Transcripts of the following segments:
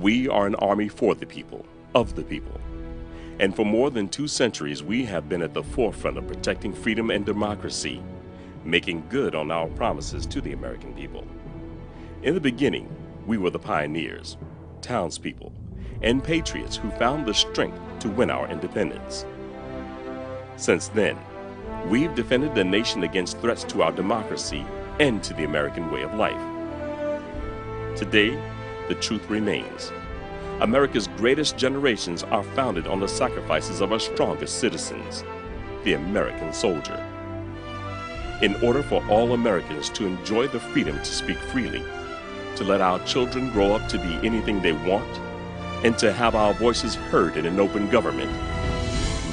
We are an army for the people, of the people. And for more than 2 centuries, we have been at the forefront of protecting freedom and democracy, making good on our promises to the American people. In the beginning, we were the pioneers, townspeople, and patriots who found the strength to win our independence. Since then, we've defended the nation against threats to our democracy and to the American way of life. Today, the truth remains. America's greatest generations are founded on the sacrifices of our strongest citizens, the American soldier. In order for all Americans to enjoy the freedom to speak freely, to let our children grow up to be anything they want, and to have our voices heard in an open government,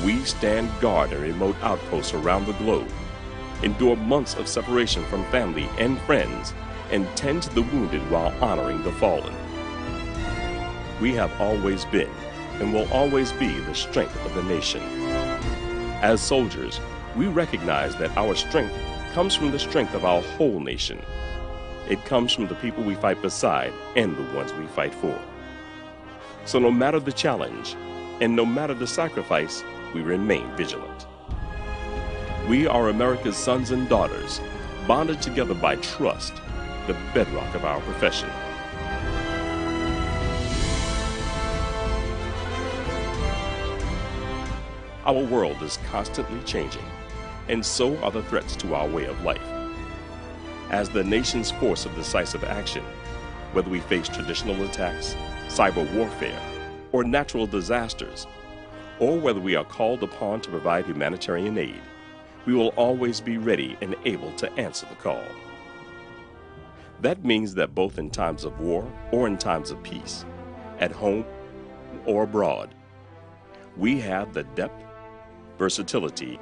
we stand guard in remote outposts around the globe, endure months of separation from family and friends, and tend to the wounded while honoring the fallen. We have always been and will always be the strength of the nation. As soldiers, we recognize that our strength comes from the strength of our whole nation. It comes from the people we fight beside and the ones we fight for. So no matter the challenge and no matter the sacrifice, we remain vigilant. We are America's sons and daughters, bonded together by trust, the bedrock of our profession. Our world is constantly changing, and so are the threats to our way of life. As the nation's force of decisive action, whether we face traditional attacks, cyber warfare, or natural disasters, or whether we are called upon to provide humanitarian aid, we will always be ready and able to answer the call. That means that both in times of war or in times of peace, at home or abroad, we have the depth, versatility,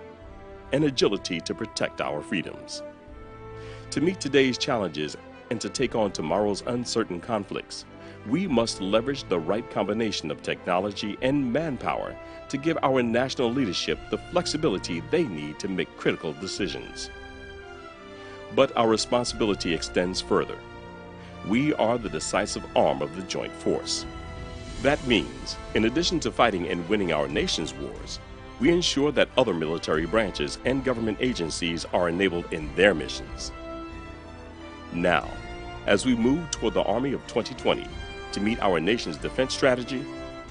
and agility to protect our freedoms. To meet today's challenges and to take on tomorrow's uncertain conflicts, we must leverage the right combination of technology and manpower to give our national leadership the flexibility they need to make critical decisions. But our responsibility extends further. We are the decisive arm of the joint force. That means, in addition to fighting and winning our nation's wars, we ensure that other military branches and government agencies are enabled in their missions. Now, as we move toward the Army of 2020 to meet our nation's defense strategy,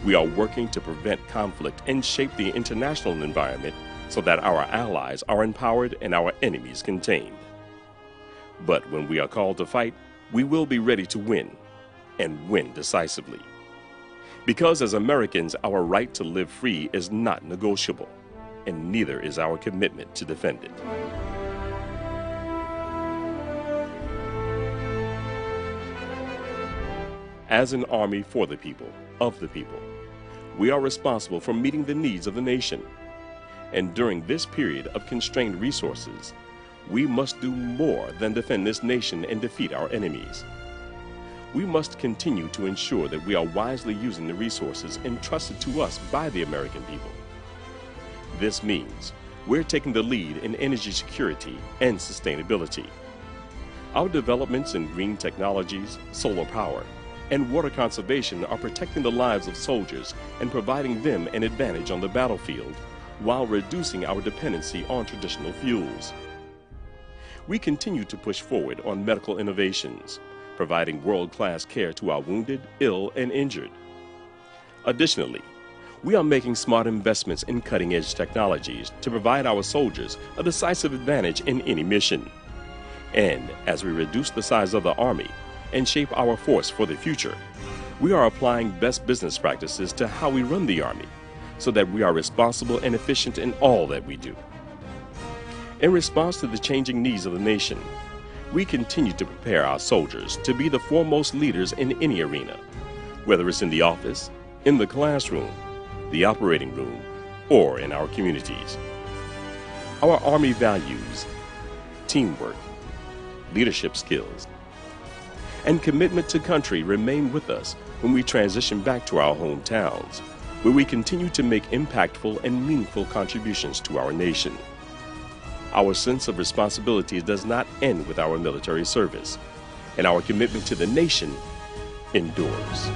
we are working to prevent conflict and shape the international environment so that our allies are empowered and our enemies contained. But when we are called to fight, we will be ready to win, and win decisively. Because as Americans, our right to live free is not negotiable, and neither is our commitment to defend it. As an army for the people, of the people, we are responsible for meeting the needs of the nation. And during this period of constrained resources, we must do more than defend this nation and defeat our enemies. We must continue to ensure that we are wisely using the resources entrusted to us by the American people. This means we're taking the lead in energy security and sustainability. Our developments in green technologies, solar power, and water conservation are protecting the lives of soldiers and providing them an advantage on the battlefield while reducing our dependency on traditional fuels. We continue to push forward on medical innovations, providing world-class care to our wounded, ill, and injured. Additionally, we are making smart investments in cutting-edge technologies to provide our soldiers a decisive advantage in any mission. And as we reduce the size of the Army and shape our force for the future, we are applying best business practices to how we run the Army so that we are responsible and efficient in all that we do. In response to the changing needs of the nation, we continue to prepare our soldiers to be the foremost leaders in any arena, whether it's in the office, in the classroom, the operating room, or in our communities. Our Army values teamwork, leadership skills, and commitment to country remain with us when we transition back to our hometowns, where we continue to make impactful and meaningful contributions to our nation. Our sense of responsibility does not end with our military service, and our commitment to the nation endures.